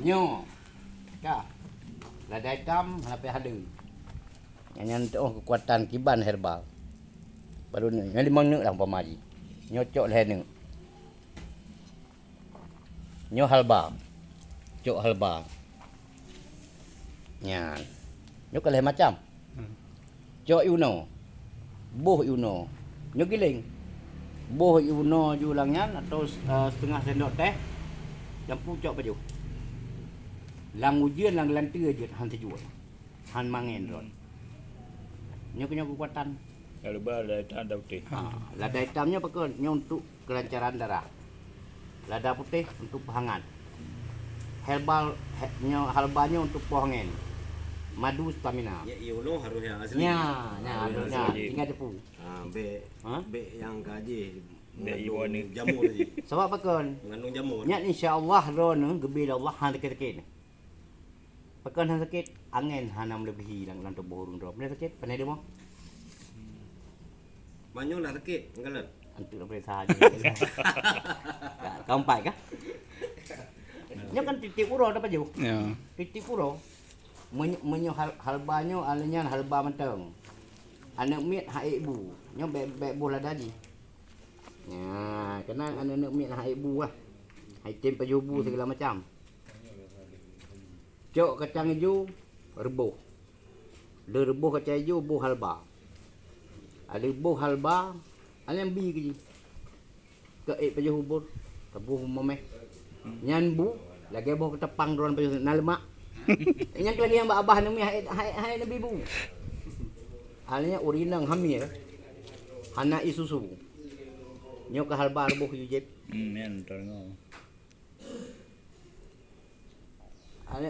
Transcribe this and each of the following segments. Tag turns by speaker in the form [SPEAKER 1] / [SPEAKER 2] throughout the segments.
[SPEAKER 1] Nyo. Ka. Lada hitam lapis ada. Yang kekuatan kiban herbal. Baru ni, yang 5 nek lah umpama ji. Nyocok leh nek. Nyo halba. Cok halba. Nyan. Nyo keleh macam. Cok yuno. Buh yuno. Nyo giling. Buh yuno julangan atau setengah sendok teh. Campur cok baju. Lang ujian lang lantir je han terjual. Han mangen ron. Nyo punya kekuatan.
[SPEAKER 2] Kalau bala tak ada putih.
[SPEAKER 1] Lada hitamnya pakai nyo untuk kelancaran darah. Lada putih untuk penghangat. Herbal nyo halbanya untuk pohongen. Madu stamina.
[SPEAKER 3] Ya Yuno harus yang asli.
[SPEAKER 1] Nya, tinggal depu.
[SPEAKER 3] B yang gaji.
[SPEAKER 2] B Iwan ni.
[SPEAKER 3] Jamur je.
[SPEAKER 1] Sebab pakai
[SPEAKER 3] Mengandung jamur.
[SPEAKER 1] nya insya-Allah ron gebil Allah han sakit-sakit. Pakai han sakit angin hanam lebihi lang tubuh urang ron. Benar sakit, pandai dia mau.
[SPEAKER 3] Banyak lah sakit, enggak
[SPEAKER 1] Untuk nak periksa aja. Kau empat kah? Nya kan titik pura dapat je.
[SPEAKER 4] Ya.
[SPEAKER 1] Titik pura. Menyo halbanyo alanya halba menteng. Anak mit hak ibu. Nyo bek bola tadi. Ya, kena anak mit hak ibu lah. Item pajubu segala macam. Cok kacang hijau rebuh. Le rebuh kacang hijau buh halba. Ada buh halba, ada yang bi ke je. Ke pajuh hubur. Kebuh memeh. Nyan bu lagi buh ketepang dron pajuh nalemak. Yang lagi yang abah nami hai nabi bu. Halnya urinang hamil. Hana isusu. Nyo ke halbar buh yujib.
[SPEAKER 2] Yan tengok.
[SPEAKER 1] Ale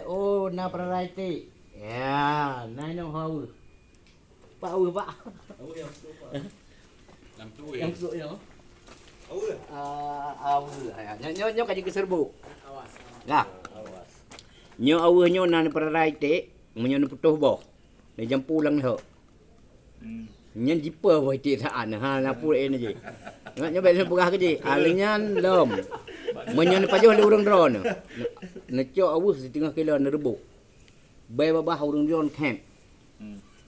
[SPEAKER 1] na praraiti. Ya, nai no hau. Pak au pak. Yang tu ya. Au. Nyo kaji ke serbu. Nah. Nyo awu nyo nan praraiti, menyo putuh boh. Ni jam pulang ho. Nyen jipa boh ti saan ha na pu en je. Nyo bel pegah ke je. Alinyan lom. Menyo ni pajuh le urang dron. Necok awu setengah kilo nerebuk. Bai babah urang dron camp.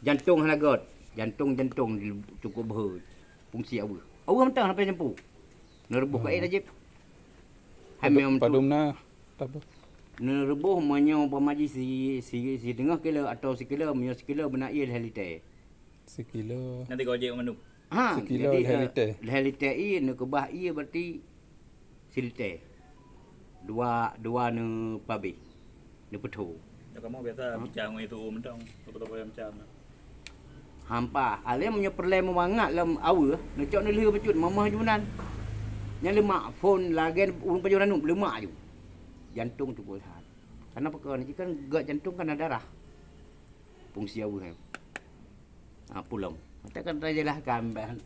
[SPEAKER 1] Jantung hanagot. Jantung cukup ber. Fungsi awu. Awu mentang sampai jampu. Nerebuk ke air ajib. Hai memang
[SPEAKER 4] Padumna apa?
[SPEAKER 1] Nerebuh menyo pamaji si tengah kilo atau sekilo menyo sekilo benak ia liter.
[SPEAKER 4] Sekilo.
[SPEAKER 2] Nanti kau je menu.
[SPEAKER 4] Sekilo liter.
[SPEAKER 1] Liter i ne kebah ia berarti siliter. Dua ne pabi. Ne petu.
[SPEAKER 2] Ya kamu biasa bincang itu mentang. Betul-betul macam.
[SPEAKER 1] Hampa, ale menyo perle memangat lam awu, ne cok ne leh becut mamah junan. Yang lemak phone lagen urang pajuran nu lemak ju. Jantung tu pun hat. Karena perkara ni kan gak jantung kan ada darah. Fungsi awu he. Pulang. Kita kan rajalah gambar.